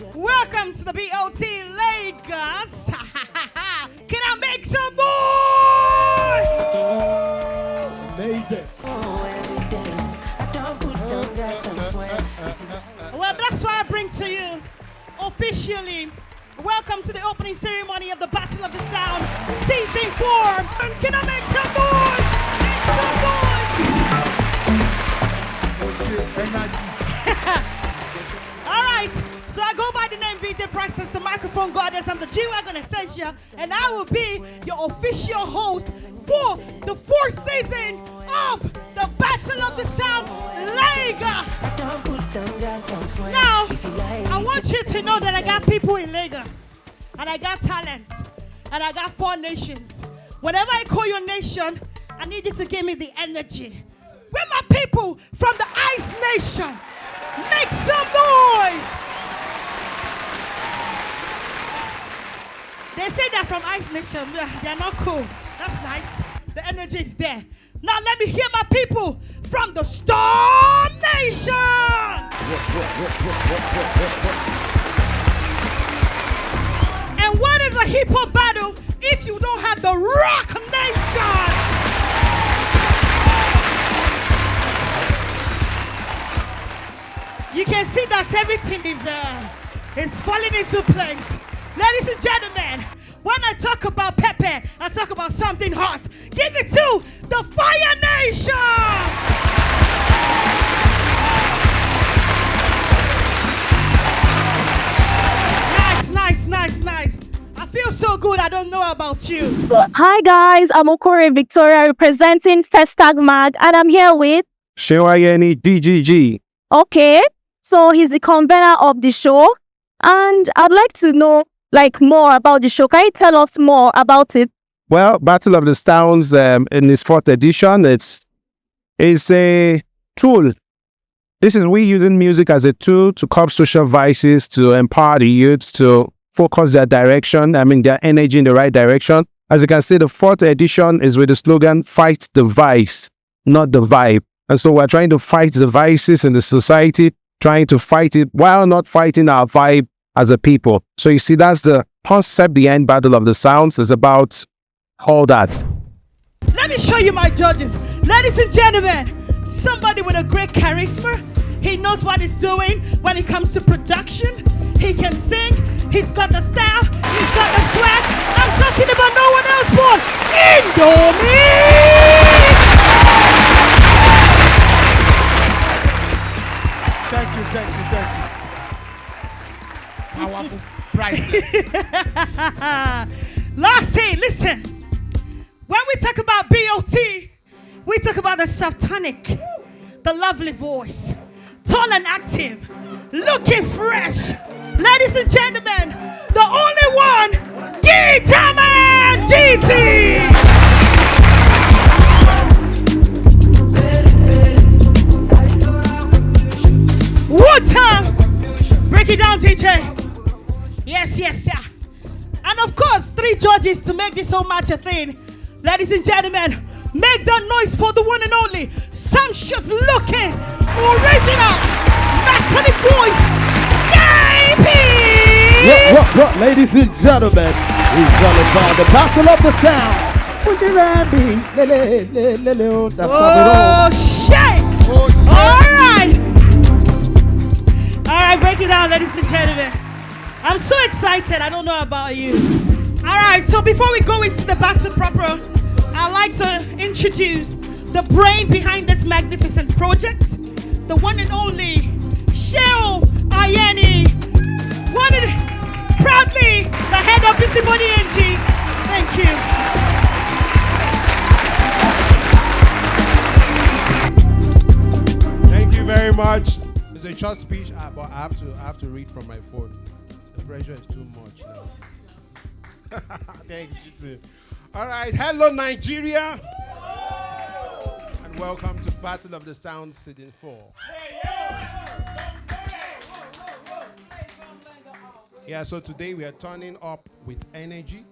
Welcome to the BOT Lagos. Can I make some noise? Amazing. Well, that's why I bring to you officially. Welcome to the opening ceremony of the Battle of the Sound, Season 4. And can I make some noise? Make some noise! All right, so I go by the name VJ Priceless, the microphone goddess. I'm the G-Wagon Essential, and I will be your official host for the 4th season of the Battle of the Sound, Lagos. Now, I want you to know that I got people in Lagos, and I got talents, and I got 4 nations. Whenever I call your nation, I need you to give me the energy. Where my people from the Ice Nation? Make some noise! They say they're from Ice Nation. They're not cool. That's nice. The energy is there. Now let me hear my people from the Storm Nation! And what is a hip hop battle if you don't have the Rock Nation? You can see that everything is falling into place. Ladies and gentlemen, when I talk about Pepe, I talk about something hot. Give it to the Fire Nation! Nice. I feel so good. I don't know about you. Hi guys, I'm Okore Victoria representing Festag Mag, and I'm here with Shewayeni DGG. Okay. So he's the convener of the show, and I'd like to know more about the show. Can you tell us more about it? Well, Battle of the Sounds in its 4th edition, it's a tool. This is we using music as a tool to curb social vices, to empower the youth, to focus their direction, their energy in the right direction. As you can see, the 4th edition is with the slogan, fight the vice, not the vibe. And so we're trying to fight the vices in the society, trying to fight it while not fighting our vibe as a people. So you see, that's the concept behind Battle of the Sounds. Is about all that. Let me show you my judges. Ladies and gentlemen, somebody with a great charisma. He knows what he's doing when it comes to production. He can sing. He's got the style. He's got the swag. I'm talking about no one else but Indomie! Thank you. Powerful, priceless. Lassie, listen. When we talk about BOT, we talk about the subtonic, the lovely voice, tall and active, looking fresh. Ladies and gentlemen, the only one, Guitar Man GT. What time? Break it down, DJ. Yes. And of course, 3 judges to make this whole match a thing. Ladies and gentlemen, make that noise for the one and only, sumptuous looking, original, metallic voice, KP! What, ladies and gentlemen, it's all about the Battle of the Sound. That's shit! All right, break it down, ladies and gentlemen. I'm so excited. I don't know about you. All right, so before we go into the battle proper, I'd like to introduce the brain behind this magnificent project, the one and only Shewayeni, proudly the head of Busybody NG. Thank you. Thank you very much. It's a short speech, but I have to read from my phone. The pressure is too much now. Thanks, you too. All right, hello Nigeria, and welcome to Battle of the Sound Season 4. Yeah, so today we are turning up with energy.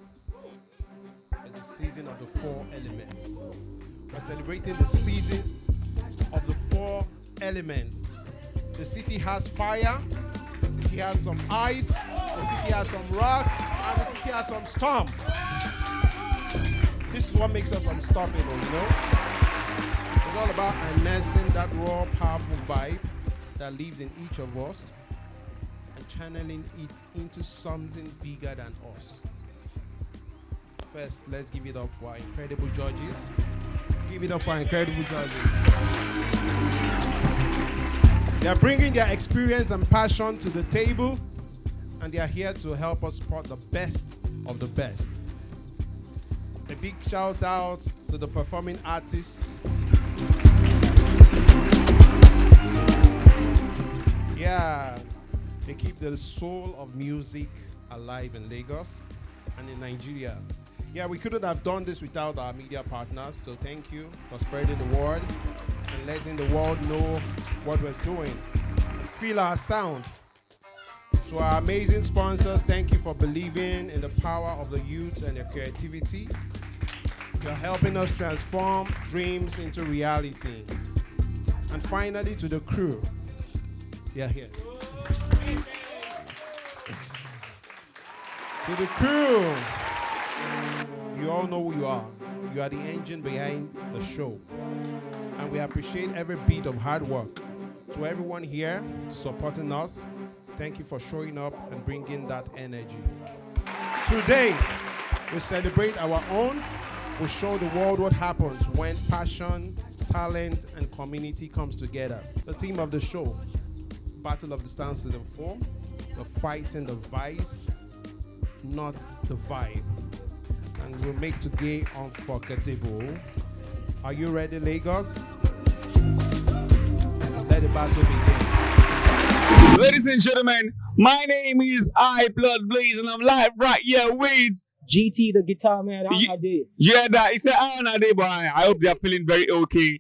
It's the season of the 4 elements. We're celebrating the season of the 4 elements. The city has fire, the city has some ice, the city has some rocks, and the city has some storm. This is what makes us unstoppable, you know? It's all about harnessing that raw, powerful vibe that lives in each of us and channeling it into something bigger than us. First, let's give it up for our incredible judges. Give it up for our incredible judges. They are bringing their experience and passion to the table, and they are here to help us spot the best of the best. A big shout out to the performing artists. Yeah, they keep the soul of music alive in Lagos and in Nigeria. Yeah, we couldn't have done this without our media partners, so thank you for spreading the word and letting the world know what we're doing. Feel our sound. To our amazing sponsors, thank you for believing in the power of the youth and their creativity. You're helping us transform dreams into reality. And finally, to the crew. They are here. To the crew. You all know who you are. You are the engine behind the show. And we appreciate every bit of hard work. To everyone here supporting us, thank you for showing up and bringing that energy. Today, we celebrate our own. We show the world what happens when passion, talent, and community comes together. The theme of the show, Battle of the Sound Season 4, the fighting the vice, not the vibe. And we'll make today unforgettable. Are you ready, Lagos? Let the battle begin. Ladies and gentlemen, my name is iBlood Blaze, and I'm live right here with GT, the guitar man. How I did? Yeah, that it's a day, but I hope they're feeling very okay.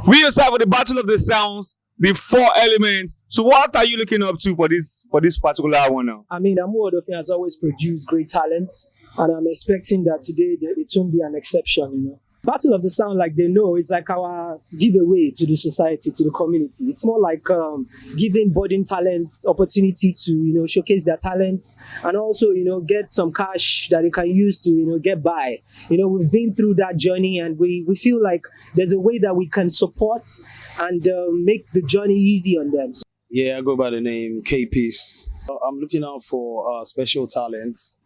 We also have the Battle of the Sounds, the 4 elements. So, what are you looking up to for this particular one now? I mean, Amuodofin has always produced great talent, and I'm expecting that today it won't be an exception. You know, Battle of the Sound, like they know, is like our giveaway to the society, to the community. It's more like giving budding talent opportunity to, showcase their talent and also, get some cash that they can use to, get by. We've been through that journey, and we feel like there's a way that we can support and make the journey easy on them. Yeah, I go by the name K-Peace. I'm looking out for special talents.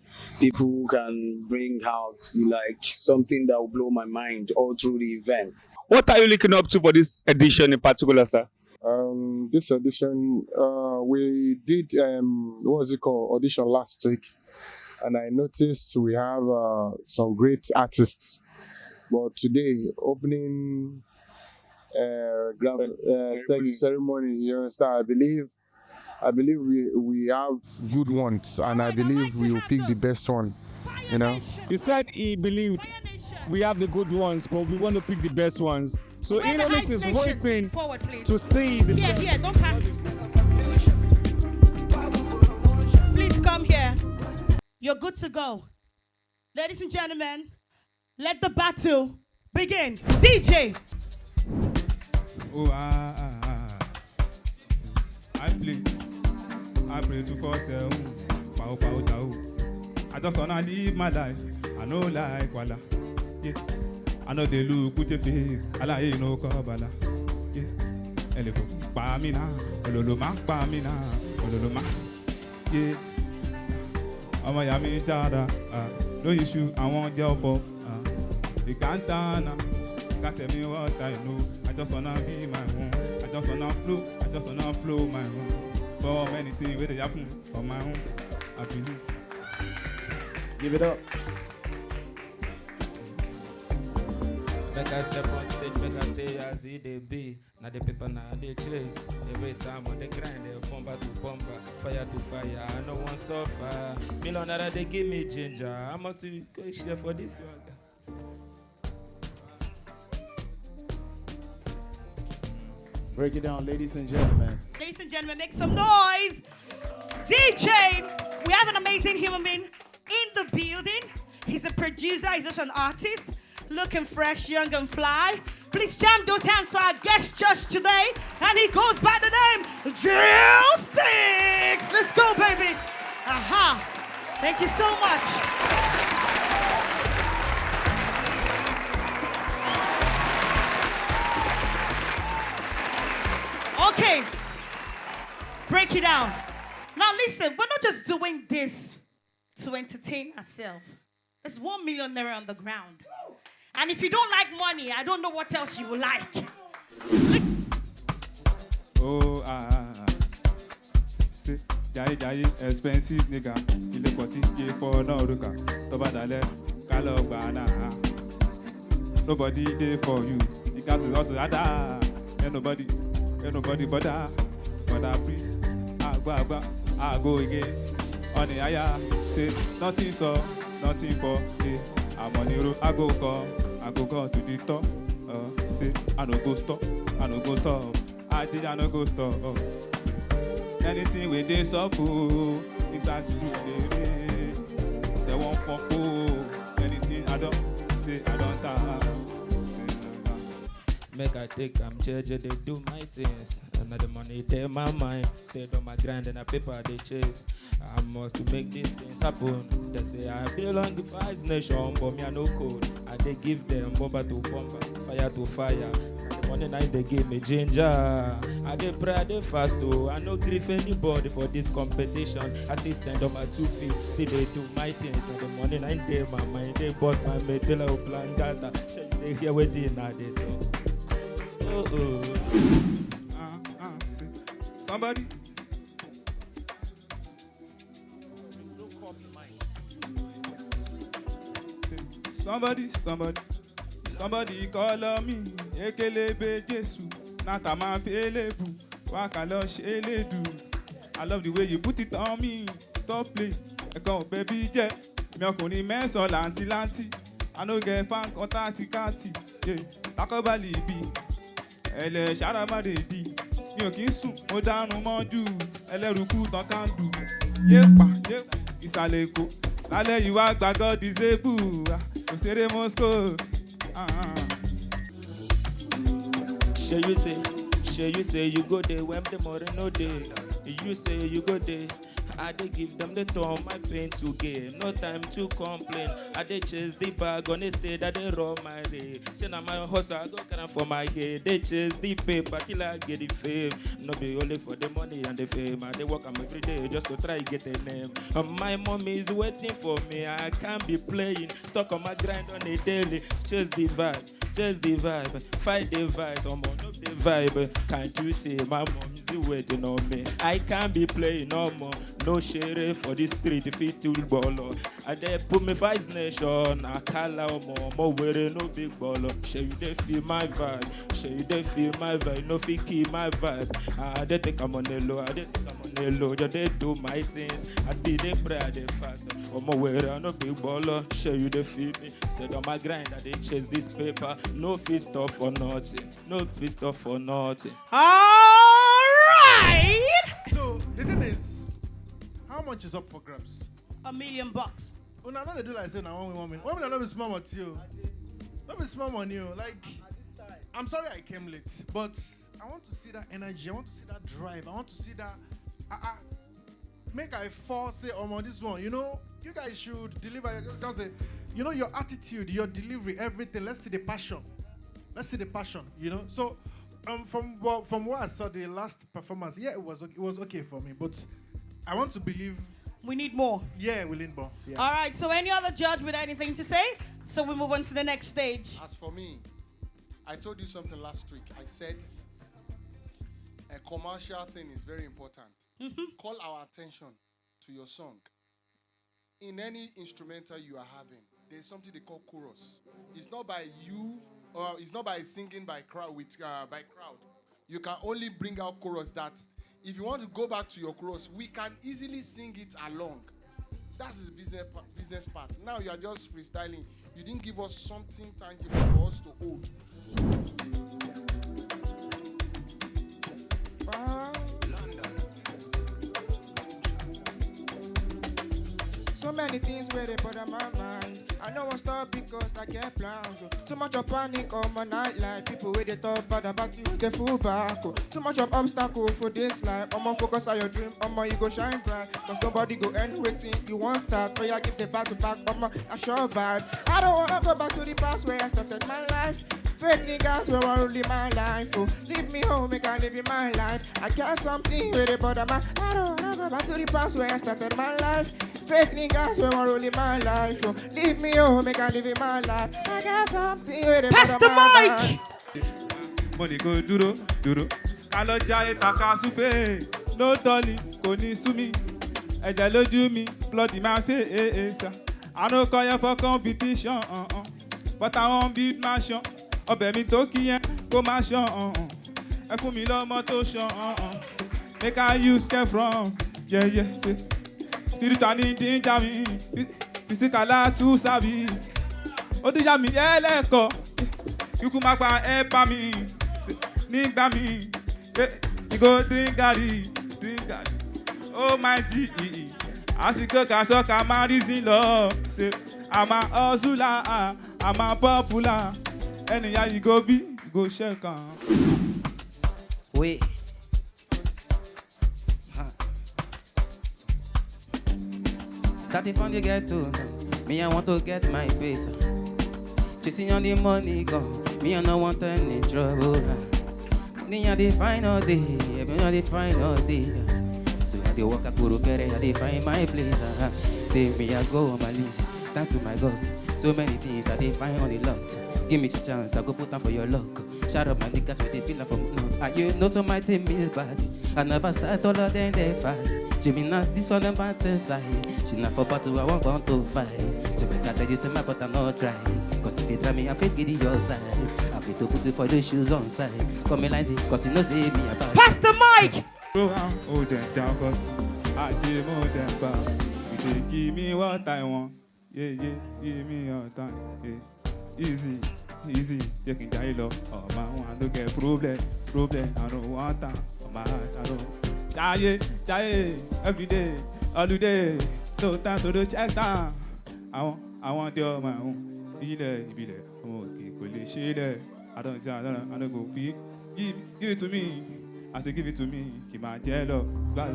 People who can bring out like something that will blow my mind all through the event. What are you looking up to for this edition in particular, sir? This edition, we did audition last week, and I noticed we have some great artists. But today, opening ceremony, you understand? I believe we have good ones, and I believe we will pick the best one. He said he believed we have the good ones, but we want to pick the best ones. So Inonix is waiting to see the best. Here, don't pass. Please come here. You're good to go. Ladies and gentlemen, let the battle begin. DJ. Oh, I pray to force I just wanna live my life. I know like wala. Yeah. I know they look with your face. I like no kabala. Yeah. Eleko pamina, ololoma pamina, ololoma. Yeah. Ama yami tada. No issue. I want your pop. You can't turn. Can't tell me what I know. I just wanna be my own. I just wanna flow my own. For many things where they happen on my own, I believe. Give it up. Make I step on stage, make I stay as it be. Now the people now they chase. Every time on the grind, they bomber to bomber, fire to fire. I know one suffer. Millionaire they give me ginger. I must do share for this one. Break it down, ladies and gentlemen. Ladies and gentlemen, make some noise. DJ, we have an amazing human being in the building. He's a producer, he's also an artist. Looking fresh, young, and fly. Please jam those hands for our guest judge today. And he goes by the name Jill Sticks. Let's go, baby. Aha. Thank you so much. Okay. Break it down. Now listen, we're not just doing this to entertain ourselves. There's 1 million naira on the ground. And if you don't like money, I don't know what else you will like. Oh, say, jai, expensive nigga. Ile poti J for no ruka. Toba dale, kalo bana. Nobody there for you. The cat is also ada. Ain't nobody bother. But please, I go again. On the aya, say nothing so, nothing for. I'm on the road, I go come to the top. Say I no go stop. I no go stop. Anything with this up, it's as you do. They won't pop. Anything I don't say, I don't talk. Make I take JJ, they do my things. Another money, they my mind. Stayed on my grind and a paper they chase. I must make these things happen. They say I feel on the Vice Nation, but me I no code. I they give them bomber to bomber, fire to fire. The money night they give me ginger. I they pray, I they fast too. I no grief anybody for this competition. I still stand on my 2 feet. See they do my things. And the money night they my mind. They boss my mate, they like plan data. They hear what they now they do. Somebody. Somebody call on me. Ekelebe Jesu. Nata ma felebu. Wakalo sheledu. I love the way you put it on me. Stop play. Come baby jet. Me okuni meso lanti. I no get fan contact kati. Yeah. Takobali bi. Ele Sharamadi, you can soon go down no more do. Ele Ruku don't do. Yepa, Isaleko. Lale, you are God disabled. You say the Moscow. Shall you say you go there when the more no day. You say you go there. I they give them the tone, my pain to gain. No time to complain. I they chase the bag on the stage that they roll my day. Say now my hustle, I go kind for my head. They chase the paper till I get the fame. No be only for the money and the fame. I they work on every day just to try get a name. My mommy is waiting for me. I can't be playing. Stuck on my grind on the daily. Chase the vibe. Just the vibe, fight the vibe, I'm on up the vibe. Can't you see my mom is waiting on me? I can't be playing no more. No share for the street, fit to baller. I they put me Vice Nation, I call out more wearing no big baller. Show you they feel my vibe, no fit keep my vibe. I they take I'm on the low, just they do my things. I see they pray, they fast. I'm wearing no big baller. Show you they feel me. Said on my grind, I they chase this paper. No fist off for nothing. All right. So the thing is, how much is up for grabs? $1 million. Oh, now they do like say now 1 minute. 1 minute not be small money you. Not be small money you. Like, I'm sorry I came late, but I want to see that energy. I want to see that drive. I want to see that. Make I fall say on this one. You know, you guys should deliver. Just say, you know, your attitude, your delivery, everything. Let's see the passion. You know. So, from what I saw the last performance, yeah, it was okay for me. But I want to believe we need more. Yeah, we need more. Yeah. All right. So, any other judge with anything to say? So we move on to the next stage. As for me, I told you something last week. I said a commercial thing is very important. Call our attention to your song. In any instrumental you are having, there's something they call chorus. It's not by you, or it's not by singing by crowd. You can only bring out chorus that if you want to go back to your chorus, we can easily sing it along. That's the business part. Now you are just freestyling. You didn't give us something tangible for us to hold. So many things where they put on my mind. I I know won't stop because I get plans. Oh. Too much of panic on my nightlife. People with the talk bad about you, they full back. Oh. Too much of obstacle for this life. I'ma focus on your dream, I'ma you go shine bright. Cause nobody go end waiting, you won't start. Oh yeah, give the back to back, I'ma a sure vibe. I don't wanna go back to the past where I started my life. Fake niggas will want to live my life. Oh, leave me home, make I live in my life. I got something with it, but I don't wanna go back to the past where I started my life. Fake niggas will want to live my life. Oh, leave me home, make I live in my life. I got something with it, Pass but the I mic. Money go duro, duro. Kalo jaye takasufe. No dolly, kò ní sú mi. Ẹ̀jẹ̀ lójú mi, bloody my face. I no call you for competition, but I won't beat my shot. Ọbẹ̀ mi tó kí yẹn kó má ṣan. Ẹ fún mi lọ́mọ tó ṣan. Make I use care from. Yeah, yeah, say. Spiritual ní danger mi. Physical too sabi. Ó díjà mi ẹlẹ́kọ̀ọ́. Ikú máa pa ẹ bá mi. Nígbà mi. You go drink garri, drink garri. Oh my G. Àsìkò kàṣọ ká máa rí sí lọ. Say, I'm a hustler, I'm a popular. Anyhow you go be, you go check on. Wait. Starting from the ghetto, me I want to get my base. Chasing on the money gone, me I no want any trouble. Me I dey find all day, me I dey find all day. So I dey walk a kuru kere, I dey find my place. Say me I go on my list, thanks to my God. So many things I dey find on the lot. Give me the chance, I go put on for your luck. Shout out my niggas where they feel from no. And you know so my team is bad. I never start all of them they fight. Jimmy not this one about inside. She not for battle, I want to fight. So make I tell you say my but I'm not try. Cause if you try me, I fit get your side. I fit to put it for the shoes on side. Come me like cause you know say me about. Pass the mic! Go on, hold them down cause I did more than bad. You say give me what I want. Yeah, yeah, give me your time. Yeah. Easy, easy, you can die low. Oh man, I don't get problem, I don't want that. Oh my heart, I don't. Die, every day, all the day. No time to do check down. I want your my own. Be there. Oh, okay, share. I don't go big. Give it to me. I say give it to me. Keep my jello. Blah.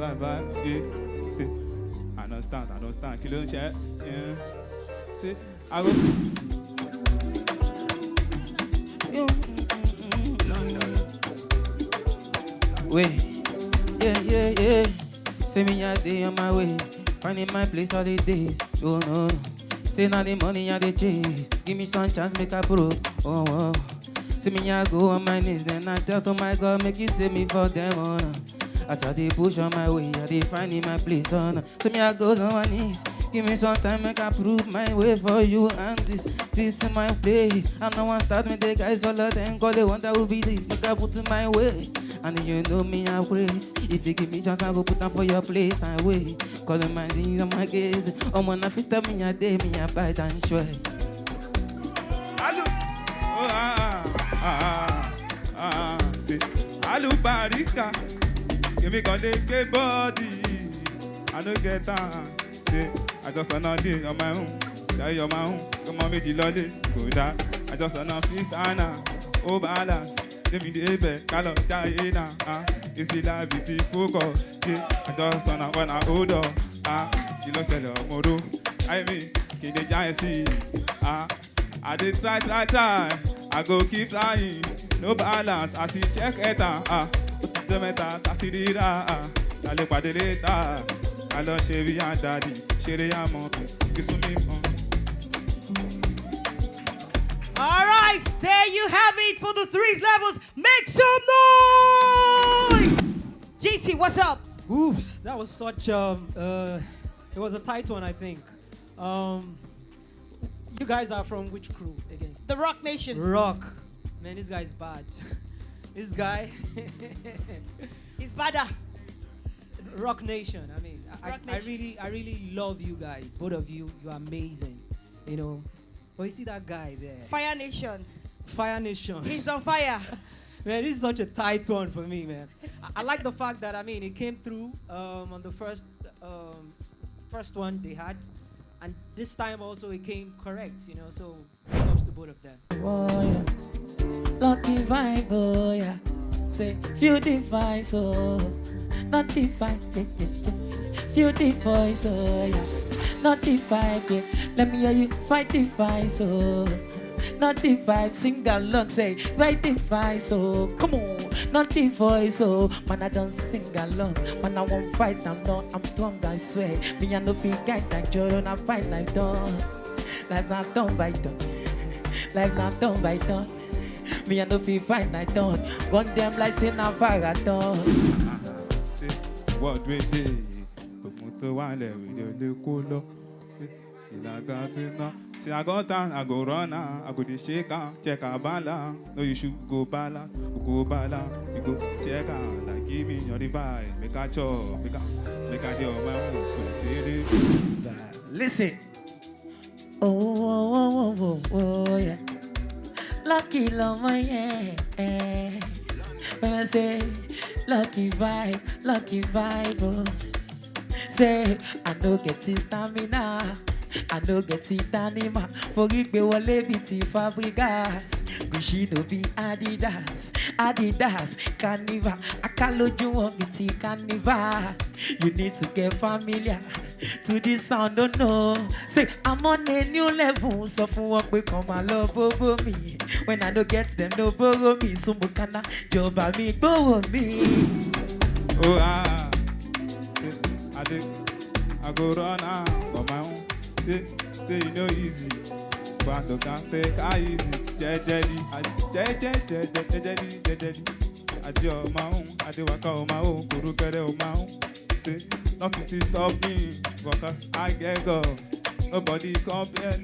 Yeah. See, I don't stand. Kill check. Yeah. See, I go. Wait, yeah. Say me a day on my way, finding my place all the days. Oh no, say now the money I dey chase. Give me some chance, make a prove. Oh. See me I go on my knees, then I tell to my God, make you save me for them. Oh no. As I dey push on my way, I dey finding my place. Oh no. See me I go on my knees. Give me some time, make I prove my way for you. And this is my place. I know one start me, the guys all of them call they want that will be this. Make I put in my way. And you know me, I praise. If you give me chance, I go put on for your place and wait. Calling my things on my gaze. Oh, man, if you step me a day, me a bite and swear. Hello. Say, hello, Barika. Give me got the body. I don't get time. Say, I just wanna day on my own. Die on my own. Come on, make the lolly. Go down. I just wanna feast Anna. Oh, balance. Let me the ebe. Call up Diana. Is it like the focus? Yeah. I just wanna hold on. You lost a lot more. I mean, can the giant see? I did try. I go keep trying. No balance. I see check it. The meta. I see the I look at the later. I love Chevy and Daddy. Sherry and Mom. All right, there you have it for the 3 levels. Make some noise! GT, what's up? Oops, that was such it was a tight one, I think. You guys are from which crew again? The Rock Nation. Rock. Man, this guy is bad. This guy. He's badder. Rock Nation. I mean, I really love you guys. Both of you, you're amazing. You know. But you see that guy there? Fire Nation. Fire Nation. He's on fire. Man, this is such a tight one for me, man. I like the fact that, I mean, it came through on the first one they had. And this time also it came correct, you know, so it comes to both of them. Oh, yeah. Lucky vibe, oh, yeah. Say, feel the vibes, oh. Not the vibe, yeah, yeah, yeah. Feel the voice, oh, yeah. Not the vibe, yeah. Let me hear you fight the vibes, oh. Not the vibe, sing along, say, fight the vibes, oh. Come on, not the voice, oh. Man, I don't sing along. Man, I won't fight, I'm strong, I swear. Me, I no feel guide that joy, and I fight life done. Life not done by done. Life not done by done. Me, I no feel fight, I done. Gun them like say na marathon. What we did, to one level, the cool. See, I go down, I go run, I go the shaker, check a bala. No, you should go bala, you go check out, like give me your vibe, make a chop, make a deal, my own. Listen. Oh, yeah. Lucky love, yeah. When I say lucky vibe, oh. Say, I no get this stamina. I no get it anima. Forgive me, what levity Fabregas. Gucci no be Adidas, Carnival. I can't load you on me, Carnival. You need to get familiar to this sound, don't know. Say, I'm on a new level, so for what we come and love over me. When I don't get them, no borrow me. So mukana job by me, borrow me. Oh, I go run on my own. Say you know easy, but I can't take easy. Jejeli, I do on my own, I do work on my own, Kuru kere on my own. Say nothing still stop me, because I get go. Nobody compare.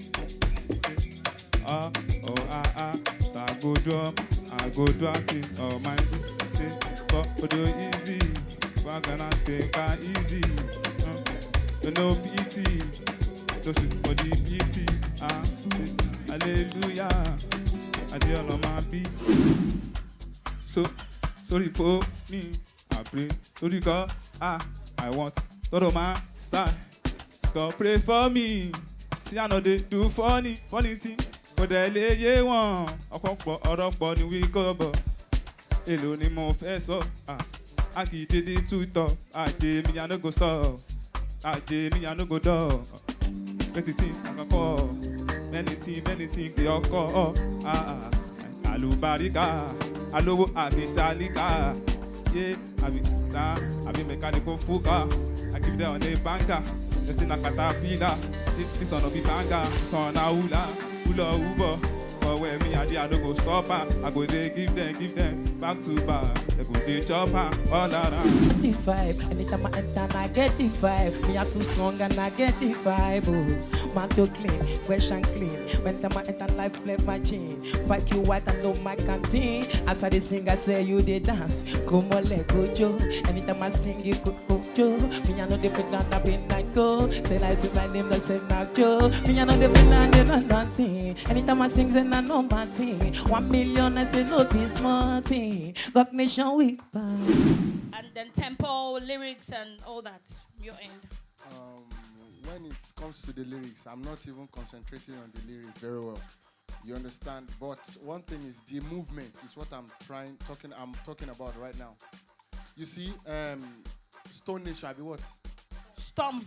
So I go drum thing, oh my. Say, but do easy, but gonna take easy. No pity. So shoot for the beauty, hallelujah. I deal on my beat. So sorry for me, I pray. Sorry God, I want todo on my side. God pray for me. See I know they do funny thing. But they lay ye one. Ọ̀pọ̀ ni we cover. Èlò ni mo fẹ́ sọ. I kì í dédé tútọ̀. Àjẹ́ mi I no go stop. Àjẹ́ mi I no go dog. Many things I can call. Many things they all call. Alubarika, Alowo Abisalika. Yeah, I be mechanical fuka. I keep them on the banker. They say Nakatapila. This one of the banker. This one Ula Uber. But where me I don't go stop her. I go there, give them back to back. They go they chop her all around. The vibe, anytime I enter, I get the vibe. Me are too strong and I get the vibe. Oh, man too clean, fresh and clean. When time I enter, life play my chain. Fight you white and know my canteen. As I sing, I say you they dance. Come on, let go, Joe. Anytime I sing, you go, Joe. Me I know they put down, I be like go. Say like to my name, they say now Joe. Me I know they put down, they not nothing. Anytime I sing, say I know my thing. 1 million, I say no this small thing. Rock Nation we bound. And then tempo, lyrics, and all that. Your end. When it comes to the lyrics, I'm not even concentrating on the lyrics very well. You understand? But one thing is the movement is what I'm talking about right now. You see, Stone Nation, I be what? Storm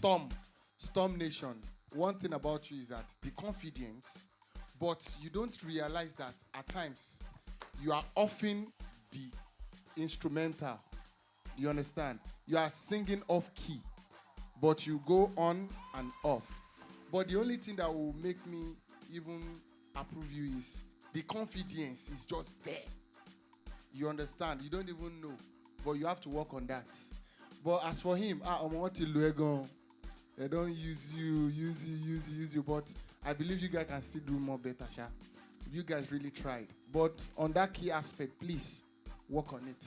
Nation. One thing about you is that the confidence, but you don't realize that at times you are offing the instrumental. You understand? You are singing off key, but you go on and off. But the only thing that will make me even approve you is the confidence is just there. You understand? You don't even know, but you have to work on that. But as for him, I want to Luegon. They don't use you. But I believe you guys can still do more better, Sha. You guys really tried. But on that key aspect, please work on it.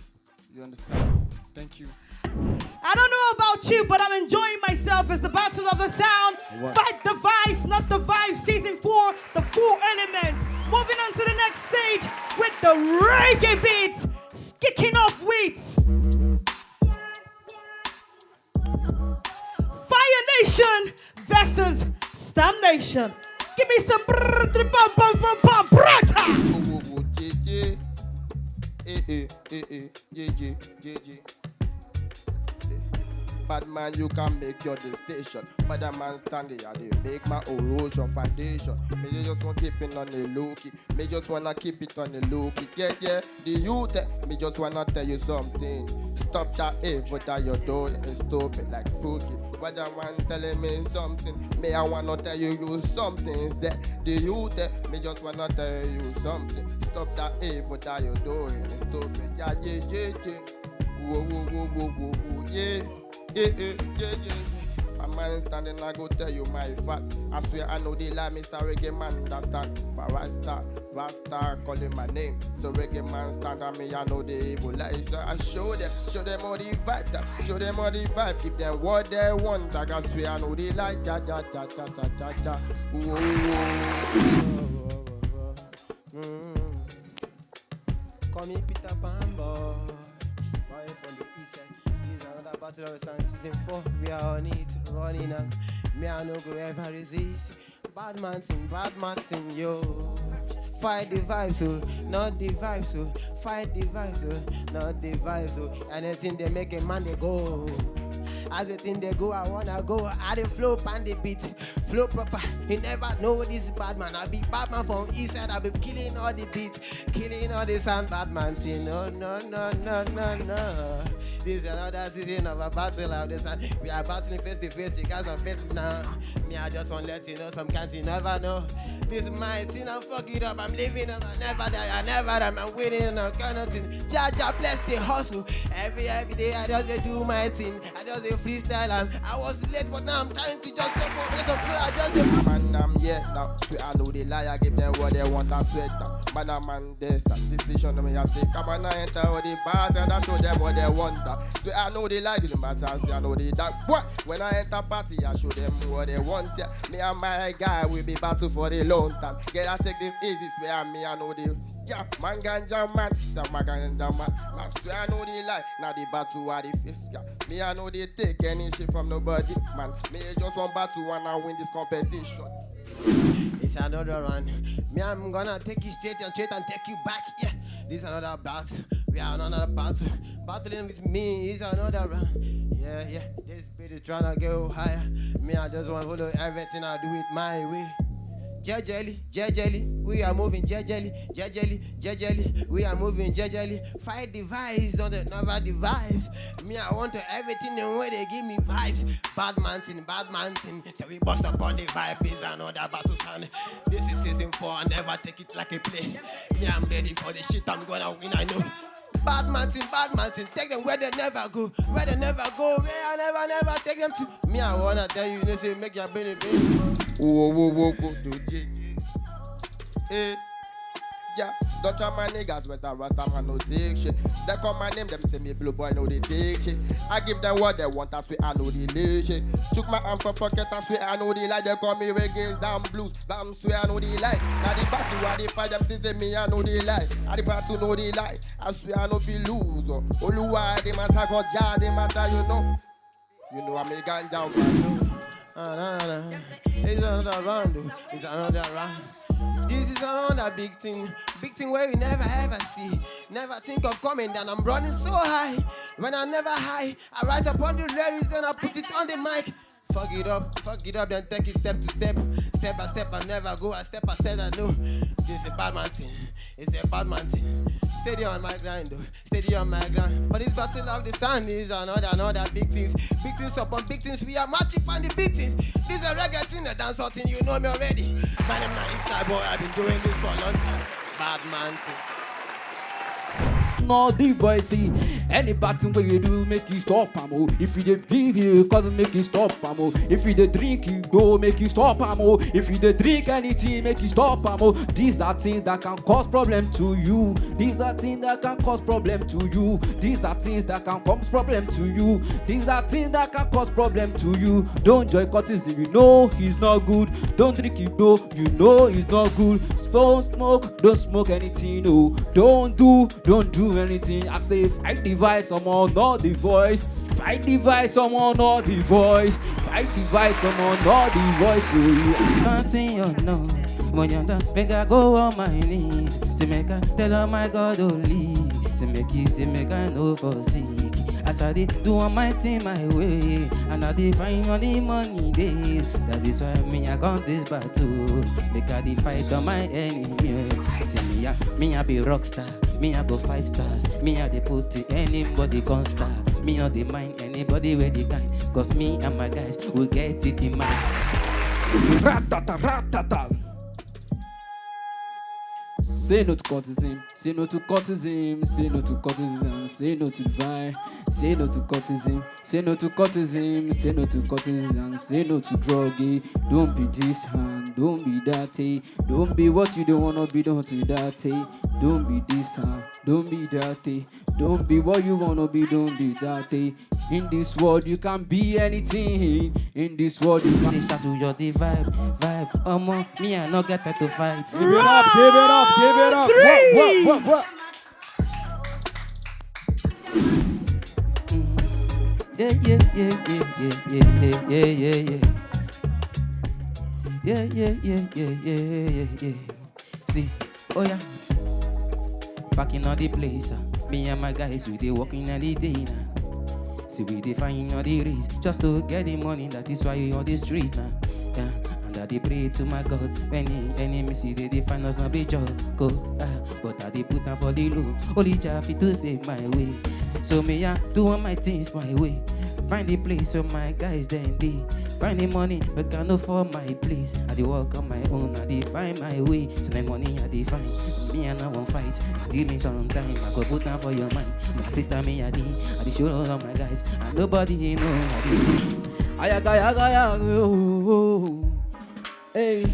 You understand? Thank you. I don't know about you, but I'm enjoying myself. It's the Battle of the Sound. What? Fight the Vice, not the Vibe. Season 4, the 4 elements. Moving on to the next stage with the reggae beats. Kicking off with Fire Nation versus Star can make your decision. But the man standing here, they make my erosion foundation. Me just want keep it on the low key. Me just wanna keep it on the low key. Yeah, the youth, me just wanna tell you something. Stop that evil that you're doing and stop it like fruity. But the man telling me something. Me, I wanna tell you something. Say, the youth, me just wanna tell you something. Stop that evil that you're doing and stop it. Yeah, yeah, yeah, yeah. Whoa, whoa, whoa, whoa, whoa, whoa, yeah. Yeah, yeah, yeah, yeah. My man standing, I go tell you my fact. I swear I know they lie, Mr. Reggae man, understand. But Rasta calling my name. So Reggae man stand on me, I know they evil lies. So I show them all the vibe, show them all the vibe. Give them what they want, I swear I know they like. Ja, ja, ja, ja, ja, ja, ja. Whoa, whoa, whoa. Call me Peter Pan boy from the east side. This is another battle of the sun, season 4. We are on it, running on. Me I no go ever resist. Bad man thing, yo. Fight the vibes, oh, not the vibes, oh. Fight the vibes, oh, not the vibes, oh. Anything they make a man they go. As the thing they go, I wanna go. I the flow pan the beat, flow proper. You never know this bad man. I be bad man from east side. I be killing all the beats, killing all the sound. Bad man thing. No, no, no, no, no, no. This is another season of a battle of the sun. We are battling face to face. You guys are facing now. Me, I just want to let you know some can't you never know. This is my thing. I'm fucking up. I'm living up. I never die. I never die. I'm winning and I'm gonna thing. Jaja bless the hustle. Every day I just do my thing. I just freestyle and I was late, but now I'm trying to just come up with a flow. I just man, I'm here now. Swear I know the lie. I give them what they want. I swear that. Man, I'm on this decision. Me I take. Come on, I enter all the bars and I show them what they want. Swear I know they like it. Myself, I know they that. What? When I enter party, I show them what they want. Yeah. Me and my guy will be battle for the long time. Get I take this easy. Swear me I know the. Yeah, man ganja man, some man ganja man. I swear I know they lie. Now the battle are the face. Yeah. Me I know they take any shit from nobody, man. Me just one battle and I win this competition. It's another one. Me I'm gonna take you straight and take you back. Yeah, this is another battle. We are another battle. Battling with me is another round. Yeah, yeah. This beat is trying to go higher. Me I just want to follow everything. I do it my way. Jejely, we are moving jejely, we are moving jejely. Fight the vibes, don't never the vibes. Me, I want to everything the way they give me vibes. Bad man thing. So we bust up on the vibe, is another battle sound. This is season 4, I never take it like a play. Me, I'm ready for the shit, I'm gonna win, I know. Bad man thing, take them where they never go, where I never take them to. Me, I wanna tell you, they say make your belly baby. Whoa, to JJ. Yeah, don't try my niggas, Rasta man no take shit. They call my name, them say me blue boy, no they take shit. I give them what they want, I swear I know they lay shit. Took my arm from pocket, I swear I know they lie. They call me reggae, down blues, but I swear I know they lie. Now the battle where they fight them, say me I know they lie. I the battle know they lie, I swear I know be lose. Oluwa, they must have got jar, they must have, you know I'm a ganja man. It's another round, it's another round. This is another big thing where you never ever see. Never think of coming down, I'm running so high. When I'm never high, I write upon the lyrics, then I put it on the mic. Fuck it up, then take it step to step. Step by step, I never go, I step, I know. This is a bad man thing, it's a bad man thing. Steady on my grind, though. Steady on my grind. But this battle of the sun is another big things. Big things upon big things. We are marching on the big things. This is a reggae thing, a dance thing. You know me already. My name is Eastside boy. I've been doing this for a long time. Bad man thing. No device, any button where you do make you stop, amo. If you dey big, you cause make you stop, amo. If you dey drink, you go make you stop, amo. If you dey drink anything, make you stop, amo. These are things that can cause problem to you. These are things that can cause problem to you. These are things that can cause problem to you. These are things that can cause problem to you. Don't join cuttings if you know he's not good. Don't drink it though, you know he's not good. Don't smoke anything, no. Don't do anything. I say fight the voice, someone not the voice. Fight the voice, someone not the voice. Fight the voice, someone not the voice. So you nothing you know. When you're done, make I go on my knees. Say make I tell her my God only. Say make I know for sick. As I dey do on my thing my way, and I dey find all the money days. That is why me I got this battle. Make I dey fight on my enemy. See me I be rockstar. Me I go 5 stars. Me I dey put to anybody constant. Me not dey mind anybody where they kind. Cause me and my guys will get it in mind. Ratata, ratata. Say no to cultism, say no to cultism, say no to cultism, say no to divine, say no to cultism, say no to cultism, say no to cultism, say no to druggy. Don't be this hand, don't be that, don't be what you don't wanna be, don't be that, don't be this hand, don't be that, don't be what you wanna be, don't be that. In this world you can be anything, in this world you can shout to your vibe, me I not get that to fight. Give it up, give it up, give it up. What? Yeah. See, oh yeah. Back in all the place, me and my guys, we dey walking at the day now. See, we dey find all the race just to get the money. That is why we on the street now. Yeah. I dey pray to my God when the enemy see they find us not be joke. But I dey put down for the low. Only Jah fit to save my way. So me I do all my things my way. Find the place where my guys then dey. Find the money, but can't afford my place. I dey walk on my own, I dey find my way. So the money I dey find. Me and I won't fight. Give me some time, I go put down for your mind. But please tell me I dey show all of my guys. And nobody know I dey. Ayaga. Hey,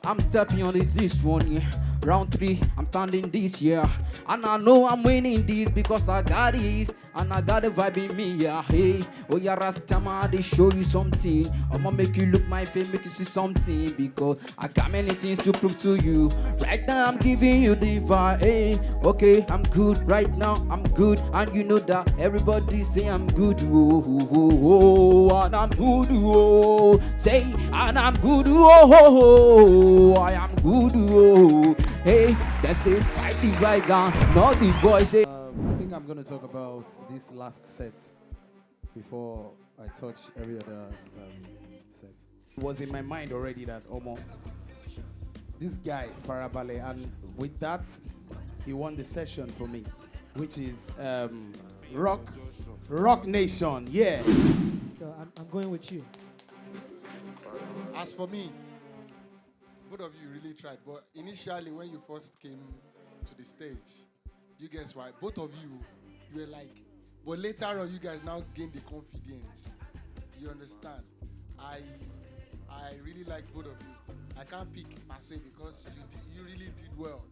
I'm stepping on this one, yeah. Round 3, I'm standing this year. And I know I'm winning this because I got this. And I got a vibe in me, yeah. Hey, oh yeah, Rastama, they show you something. I'ma make you look my face, make you see something. Because I got many things to prove to you. Right now, I'm giving you the vibe. Hey, okay, I'm good. Right now, I'm good. And you know that everybody say I'm good. Oh, and I'm good. Oh, say, and I'm good. Oh, I am good. Oh, hey, that's it. Fight the right down, not the voice. Hey. I think I'm going to talk about this last set before I touch every other set. It was in my mind already that this guy Farabale, and with that he won the session for me, which is Rock Nation. Yeah. So I'm going with you. As for me, both of you really tried, but initially when you first came to the stage, you guys were, both of you were like, but later on you guys now gain the confidence. You understand? I really like both of you. I can't pick myself because you really did well.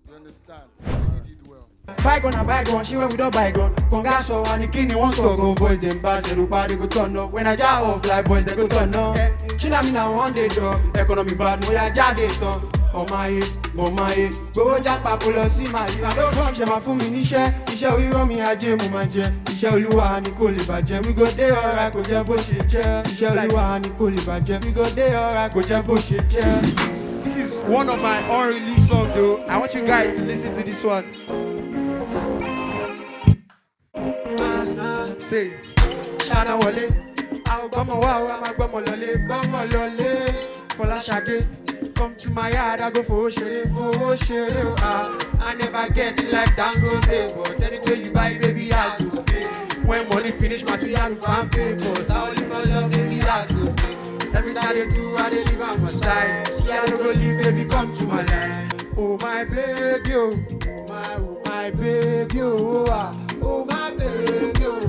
You understand? You really did well. Bygone, she went with a bygone. Congaso and the king won't so go. Boys them bad, they go turn up. When I jar off like boys, they go turn up. She let me now one day job. Economy bad, no ya jar they stop. Oh my, go jack papulo see my you. I don't come, she ma fún mi níṣẹ́. Iṣẹ́ oríro mi ajé mo máa jẹ. Iṣẹ́ Olúwa ni kò lè bàjẹ́. We go dey alright, kò jẹ́ bó ṣe jẹ́. Iṣẹ́ Olúwa ni kò lè bàjẹ́. We go dey alright, kò jẹ́ bó ṣe jẹ́. This is one of my unreleased songs though. I want you guys to listen to this one. Say, Shana Wale, I'll come a wow, I'm a Lole, Folashade. Come to my yard, I go for Oshere. I never get it like Dangote, but anything you buy, baby, I do pay. When money finish, my 2 years can't pay, cause I only for love, baby, I do pay. Every time they do, I they live on my side. See, I don't go leave, baby, come to my life. Oh my baby, oh my baby, oh my baby, oh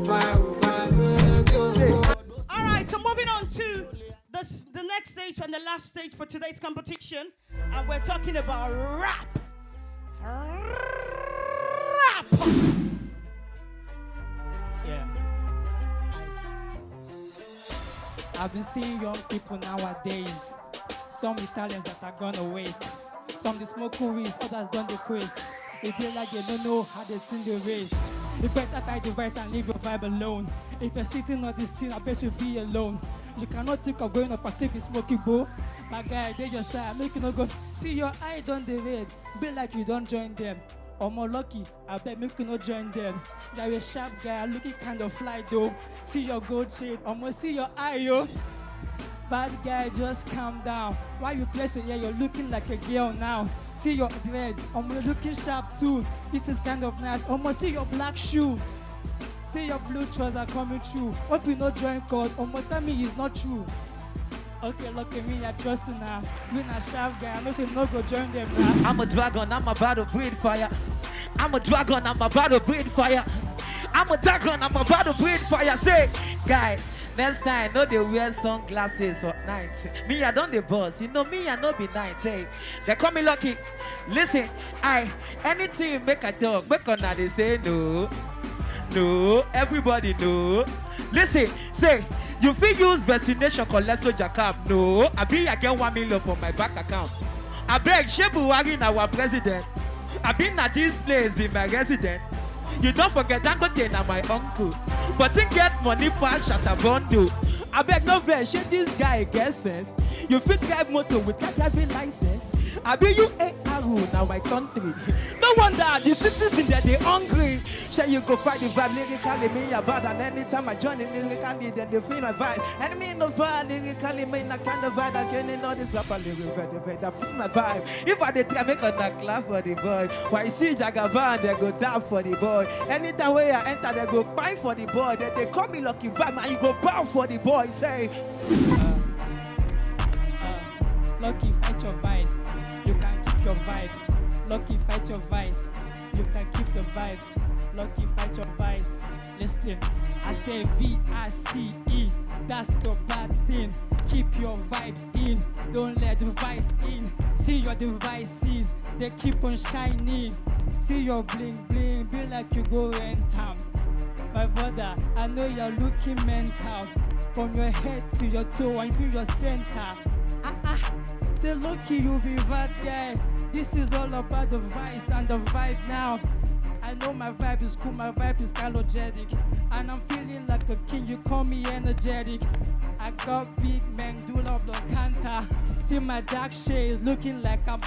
my baby, oh. All right, so moving on to the next stage and the last stage for today's competition, and we're talking about rap. Yeah. I've been seeing young people nowadays. Some with talents that are gonna waste. Some they smoke weeds, others done the quiz. They feel like they don't know how they sing the race. You better fight the verse and leave your vibe alone. If you're sitting on this thing, I bet you'll be alone. You cannot think of going up and save a smoky bowl. My guy, they just say, make you not go. See your eye done the red. Be like you don't join them. Omo lucky, I bet me you not join them. You're a sharp guy, looking kind of fly though. See your gold shade, Omo see your eye, yo. Bad guy, just calm down. Why you pressing? Yeah, you're looking like a girl now. See your dreads, Omo looking sharp too. This is kind of nice. Omo see your black shoe. See your blue trousers coming through. Hope you not join code. Omo tell me it's not true. Okay, look at me, I trust you now. Me a sharp guy, I know say no go join them now. I'm a dragon, I'm about to breathe fire. I'm a dragon, I'm about to breathe fire. I'm a dragon, I'm about to breathe fire. Say, guy, next time, no they wear sunglasses for night. Me, I don't the boss. You know me, I no be night. Hey, they call me lucky. Listen, anything make a dog, make on they say no. No, everybody know. Listen, say, you feel use vaccination collect soldier cap. No, I get 1 million from my bank account. I beg Shebuwari na our president. I been at this place be my resident. You don't forget Dangote na my uncle. But he get money pass Shatabondo. I beg no vex, this guy get sense. You fit drive motor with that driving license. I be you Aru now my country. No wonder the citizens that they hungry. Shall you go fight the vibe lyrically me about, and anytime I join in lyrically then they feel my vibes. And me no vibe lyrically me na kind of vibe again in all this rapper lyrically that feel my vibe. If I dey try make a clap for the boy, why see Jagaban they go down for the boy. Anytime where I enter they go fight for the boy. They call me lucky vibe and you go bow for the boy. Say Lucky, fight your vice. You can keep your vibe. Lucky, fight your vice. You can keep the vibe. Lucky, fight your vice. Listen, I say VICE. That's the bad thing. Keep your vibes in. Don't let the vice in. See your devices. They keep on shining. See your bling bling. Be like you go enter. My brother, I know you're looking mental. From your head to your toe and in your center. Say lucky you be bad guy. This is all about the vice and the vibe now. I know my vibe is cool, my vibe is calogenic. And I'm feeling like a king, you call me energetic. I got big medulla oblongata. See my dark shades looking like I'm...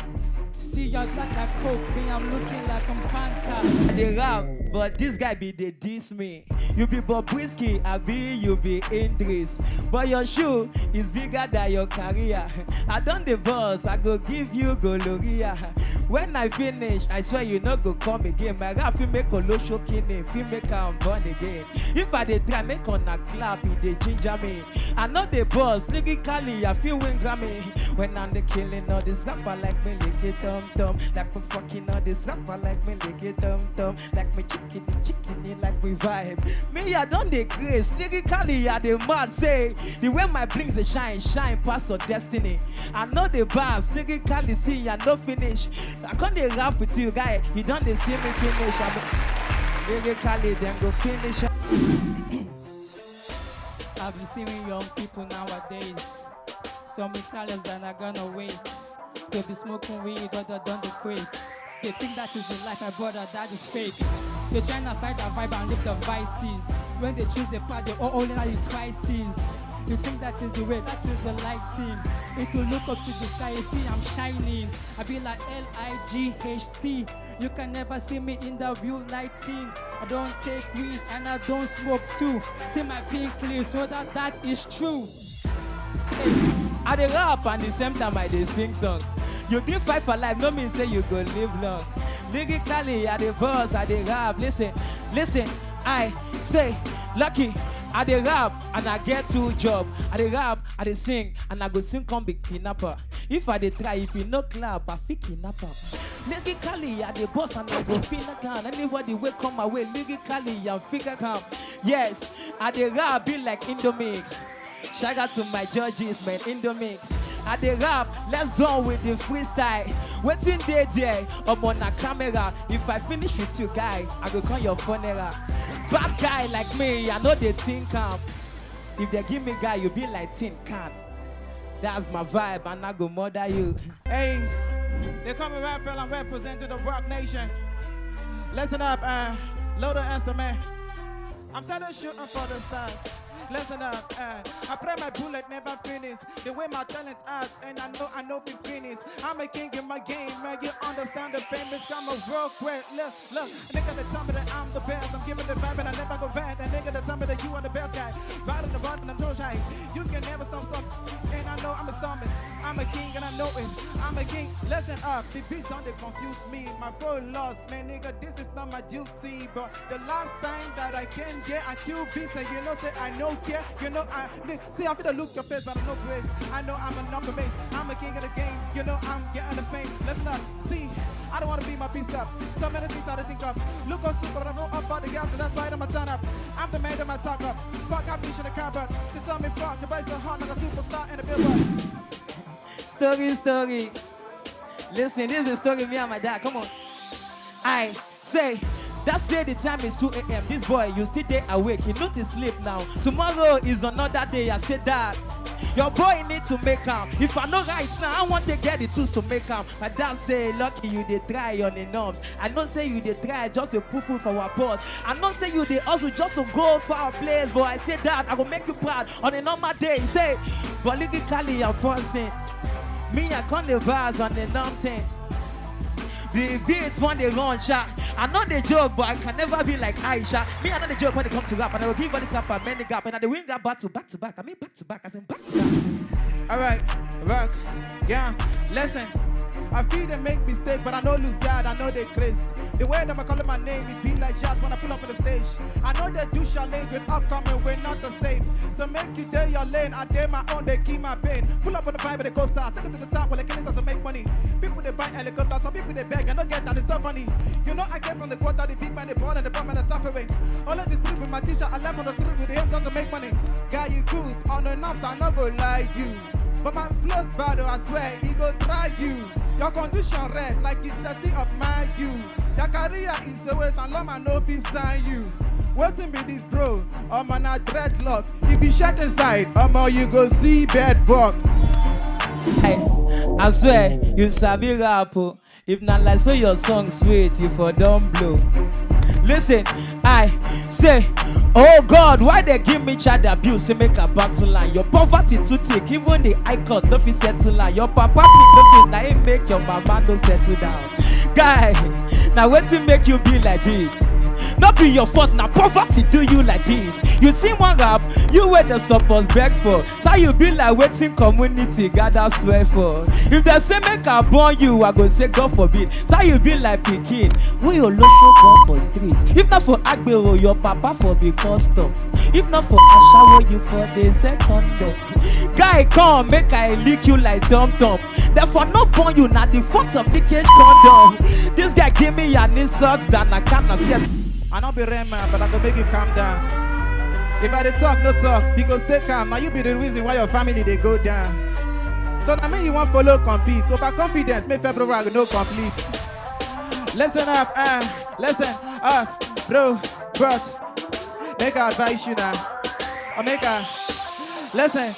See your black like coke, me I'm looking like I'm Fanta. They rap, but this guy be they diss me. You be Bobrisky, I be you be Indris. But your shoe is bigger than your career. I done the boss, I go give you Goloria. When I finish, I swear you not go come again. My rap fi make a low shocking, fi make am born again. If I dey try make on a clap, it dey ginger me. I know the boss, lyrically I feel win Grammy. When I'm the killing all this rapper like me lick it tum tum. Like me fucking all this rapper like me lick it tum tum. Like me chicken like we vibe. Me I done the grace, lyrically I the mad say. The way my blings they shine past your destiny. I know the bars, lyrically see I no finish. I can't dey rap with you guy, you done the see me finish. Lyrically then go finish. I've been seeing young people nowadays. Some Italians that are gonna waste. They be smoking weed other than the craze. They think that is the life, my brother, that is fake. They trying to fight the vibe and live the vices. When they choose a path, they all only in crises. You think that is the way, that is the lighting. If you look up to the sky, you see I'm shining. I be like LIGHT. You can never see me in the real lighting. I don't take weed and I don't smoke too. See my pink lips, so that is true. I dey rap and the same time I dey sing song. You give fight for life, no mean say you go live long. Lyrically, I dey boss, I dey rap. Listen, I say lucky. I dey rap and I get 2 jobs. I dey rap, I dey sing, and I go sing come be kidnapper. If I dey try, if you no clap, I feel kidnapper. Lyrically, I dey boss and I go feel like can. Anybody will come my way, lyrically, I'm figure come. Yes, I dey rap, be like Indomix. Shout out to my judges, man, Indomix. I dey rap, let's done with the freestyle. Waiting there, I'm on a camera. If I finish with you, guy, I go call your funeral. Bad guy like me, I know they think I'm. If they give me guy, you be like tin can. That's my vibe, and I go murder you. Hey, they call me Raphael, I'm representing the Rock Nation. Listen up, Loader answer man. I'm starting shooting for the stars. Listen up, I pray my bullet never finished. The way my talents act, and I know we finished. I'm a king in my game, man. You understand the famous come a real quick. Look, nigga, they tell me that I'm the best. I'm giving the vibe and I never go bad. And nigga, they tell me that you are the best guy. Right in the bottom, I'm so shy. You can never stop something, and I know I'm a stomach. I'm a king and I know it. I'm a king. Listen up, the beats don't they confuse me. My bro lost, man, nigga. This is not my duty, but the last time that I can get, I kill beats, and you know, say I know care. You know, see, I feel to look your face, but I know great. I know I'm a number mate. I'm a king of the game. You know, I'm getting the fame. Listen up, see, I don't want to be my beast up. So many things I think of. Look on super, but I know up about the gas, and that's why I'm a turn up. I'm the man that my talk up. Fuck, I'm in the carbon. So tell me, fuck, the boys so hot like a superstar in the billboard. Story. Listen, this is a story me and my dad. Come on. I say, that's say the time is 2 a.m. This boy, you sit there awake. He not to sleep now. Tomorrow is another day. I said that. Your boy need to make him. If I know right now, I want to get the tools to make him. My dad say, lucky you they try on the norms. I don't say you they try just to put food for our pot. I don't say you they also just to go for our place. But I say that I will make you proud on a normal day. Say, politically I'm passing. Me, I can't the bars on the nothing. The beats when they run shot. I know they joke, but I can never be like Aisha. Me, I know they joke when they come to rap. And I will give all this rapper many gap. And I win that battle back to back. I mean back to back. I said back to back. Alright, rock, yeah, listen. I feel they make mistake, but I know lose God, I know they crazy. The way that I call my name, it be like jazz when I pull up on the stage. I know they do challenges with upcoming, we're not the same. So make you day your lane, I dare my own, they keep my pain. Pull up on the vibe of the coaster, take it to the south while the killings to make money. People they buy helicopters, some people they beg, I don't get that, it's so funny. You know I came from the quarter, the big man, the born and the bomb and the suffering. All of this trip with my t-shirt, I left on the street with the aim doesn't make money. Guy, you good, on the knobs, I'm not gonna lie you. But my flow's bad, I swear, he go try you. Your condition red, like it's sassy of my you. Your career is a waste, and Loma no fi sign you. Waiting be this bro, man a dreadlock. If you check inside, you go see bed bug. Hey, I swear, you sabi rap. If not like so your song sweet, you for don't blow. Listen, I say, oh God, why they give me child abuse to make a battle line? Your poverty too thick, even the icon don't fit settle line. Your papa pick now it make your mama don't settle down. Guy, now what to make you be like this? Not be your fault, now poverty do you like this. You see one rap, you where the support beg for. So you be like waiting community, gather swear for. If they say make I born you, I go say God forbid. So you be like Pekin, we your local born for streets. If not for Agbero, your papa for be custom. If not for Ashawo, you for the second. Guy come, make I lick you like dum-dum. Therefore no born you, not the fuck of fake condom. This guy give me an insult that I cannot set. I not be rain man, but I go make you calm down. If I dey talk, no talk, you go stay calm. Now you be the reason why your family they go down. So now me you want follow compete. Overconfidence make February no complete. Listen up, listen up, bro, but make I advise you now. I make a listen,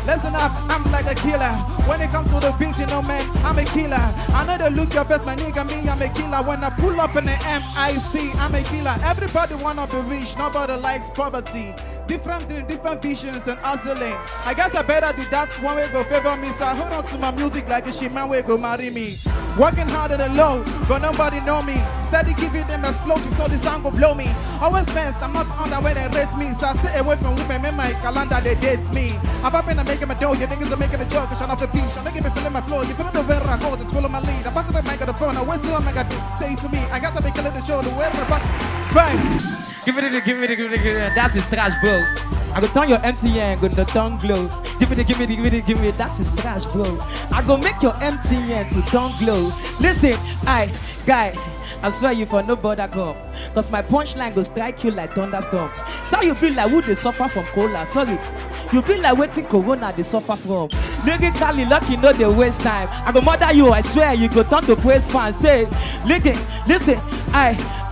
listen up, I'm like a killer. When it comes to the beats, you know, man, I'm a killer. I know they look your face, my nigga, me, I'm a killer. When I pull up in the MIC, I'm a killer. Everybody wanna be rich, nobody likes poverty. Different visions and hustling. I guess I better do that one way go favor me. So I hold on to my music like a shit man way go marry me. Working harder than low, but nobody know me. Steady giving them explosives so the sound go blow me. Always fast, I'm not on that way they rate me. So I stay away from women, make my calendar they dates me. I'm popping and making my dough, you niggas are making a joke. I shut off the beach, I'm making me feeling my flow. You feeling the way I go, just follow my lead. I'm passing the mic on the phone, I went to a mega say to me. I got to make a little show, the way bang. Give it. That's his trash, bro. I go turn your MTN, go to tongue glow. Give it. That's his trash, bro. I go make your MTN to tongue glow. Listen, guy, I swear you for no bother come. Cause my punchline go strike you like thunderstorm. So you be like who they suffer from cola. Sorry. You be like waiting corona they suffer from. Nigga Cali lucky no they waste time. I go murder you, I swear you go turn to praise fan. Say, listen,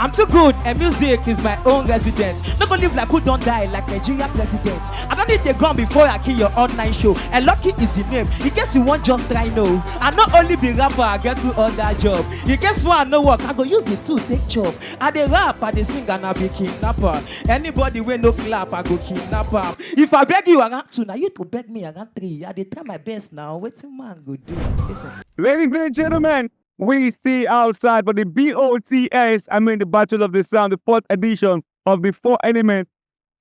I'm too good, and music is my own residence. Not gonna live like who don't die, like Nigeria president. I don't need the gun before I kill your online show. And Lucky is the name. In case you want just try no. I not only be rapper, I get to other job. In case one no work, I go use it too, take job. I dey rap, I dey sing, and I be kidnapper. Anybody when no clap, I go kidnapper. If I beg you, I got two. Now you to beg me, I got three. I dey try my best now. What's a man go do? Listen. Ladies and gentlemen, we see outside for the BOTS, the Battle of the Sound, the 4th edition of the 4 Elements.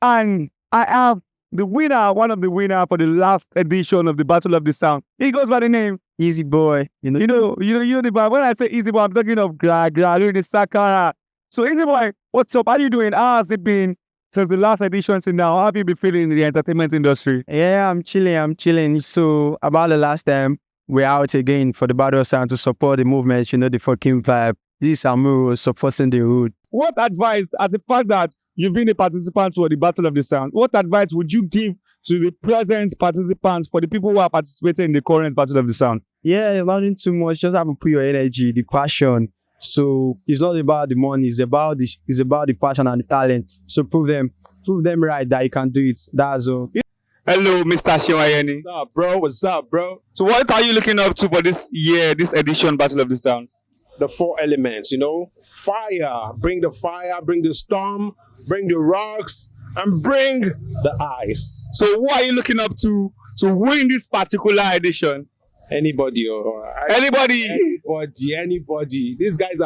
And I have the winner, one of the winners for the last edition of the Battle of the Sound. He goes by the name Easy Boy. You know the boy. When I say Easy Boy, I'm talking of doing the Sakara. So Easy Boy, what's up? How you doing? How has it been since the last edition to now? How have you been feeling in the entertainment industry? Yeah, I'm chilling. So about the last time, we're out again for the Battle of Sound to support the movement, the fucking vibe. This is Amuro supporting the hood. What advice, as the fact that you've been a participant for the Battle of the Sound, what advice would you give to the present participants for the people who are participating in the current Battle of the Sound? Yeah, it's nothing too much. Just have to put your energy, the passion. So it's not about the money. It's about the passion and the talent. So prove them right that you can do it. That's all. Hello, Mr. Shewayeni. What's up, bro? What's up, bro? So what are you looking up to for this year, this edition Battle of the Sound? The 4 elements, Fire. Bring the fire, bring the storm, bring the rocks, and bring the ice. So what are you looking up to win this particular edition? Anybody. These guys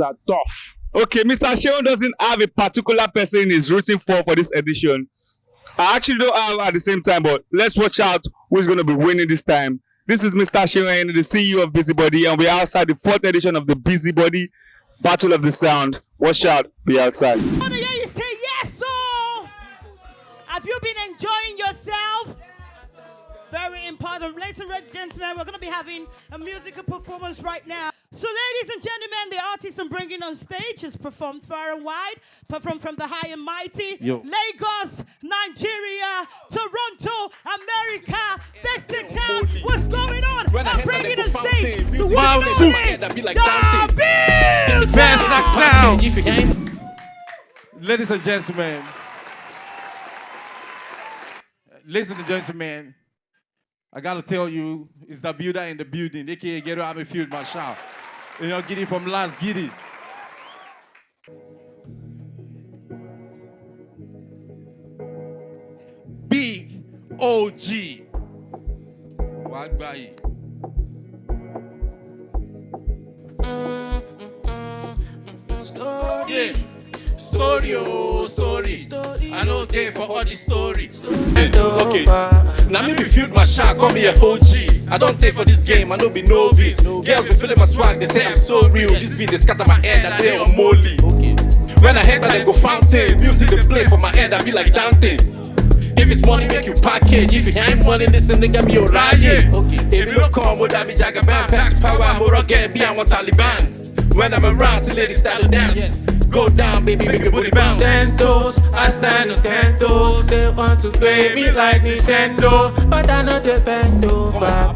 are tough. Okay, Mr. Sheon doesn't have a particular person he's rooting for this edition. I actually don't have at the same time, but let's watch out who's going to be winning this time. This is Mr. Sheon, the CEO of Busybody, and we're outside the 4th edition of the Busybody Battle of the Sound. Watch out, be outside. I want to hear you say yes, so. Have you been enjoying yourself? Very important. Ladies and gentlemen, we're going to be having a musical performance right now. So ladies and gentlemen, the artist I'm bringing on stage has performed far and wide, performed from the high and mighty, Lagos, Nigeria, Toronto, America, Festive Town. What's going on? I'm bringing on stage the one and only, the Biz. Ladies and gentlemen, I gotta tell you, it's the builder in the building. They can't get out of field, my shout. Giddy from last Giddy. Big OG. Wagbai. Story. I know day for all the story. Okay. Now me be filled my shark, call me a OG. I don't take for this game, I know be novice. Girls be feeling my swag, they say I'm so real. This beat they scatter my head, I they on molly. When I enter, they go fountain. Music they play for my head, I be like Dante. If it's money, make you package. If you ain't money, listen, nigga, be alright. If you don't come, would I be Jagaban? Patch power, more again, be I want Taliban. When I'm around, see ladies start to dance. Go down, baby, make your booty bounce. 10 toes, I stand on 10 toes. They want to play me like Nintendo, but I know they bend over.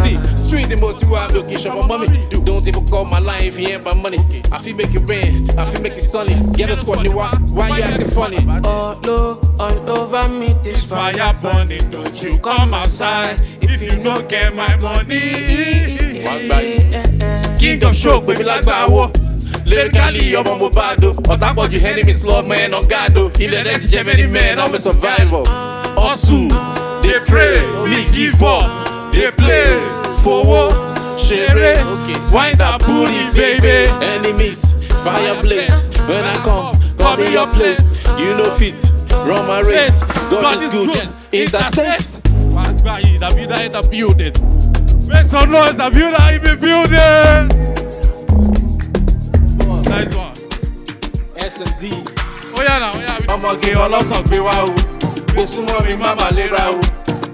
See, street the most you are looking, show my mommy. Don't even call my line if you ain't my money. I feel make it rain, I feel make it sunny. Get a squad, why you acting funny? All over me, this fire burning. Don't you come outside if you don't get my money. King of show, baby, like Bawo. Lyrically, I'm on Mobado. On top of you, enemy slow man on Gado. In the next Gemini man, I'm a survivor. Also, they pray, me give up. They play, forward, share. Wind that booty, baby. Enemies, fire blaze. When I come in your place. You know fit, run my race. God is good, in that sense. The builder in the building. Make some noise, the builder in the building. Nice one. S&D. Oh yeah now, I'ma get all of some pay wow. Besuma mi mama lera o.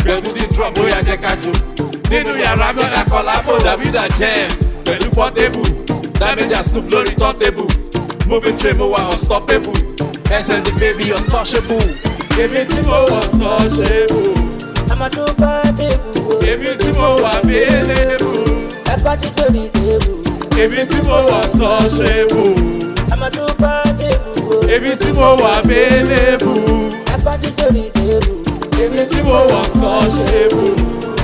Pẹ̀lú ti drop bóyá jẹ́ ká jó. Nínú yàrá gbọ́dọ̀ kọ́lábò. Davida jam pẹ̀lú portable. Damage Snoop lórí turntable. Moving tray mo wà unstoppable. S&D baby untouchable. Èmi tí mo wà untouchable. I'ma do bad table. Èmi tí mo wà available. Ẹ pàtí sórí table. Èmi tí mo wà untouchable. èmi tí mo wà available. Apájú sórí tébù. Èmi tí mo wà touchable.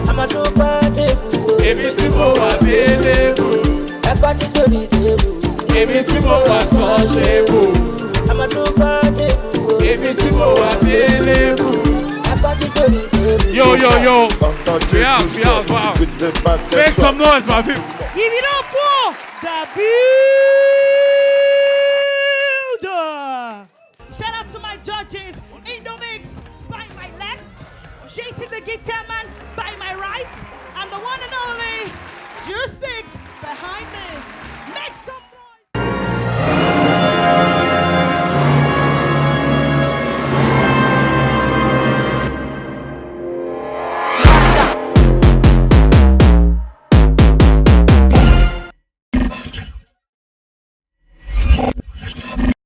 Àmàdúpá tébù. Èmi tí mo wà available. Apájú sórí tébù. Èmi tí mo wà touchable. Àmàdúpá tébù. Èmi tí mo wà available. Apájú sórí tébù. Yo, wow. Make some noise, my people. Give it up for the builder. Shout out to my judges. Indomix by my left, JC the guitar man by my right, and the one and only Juice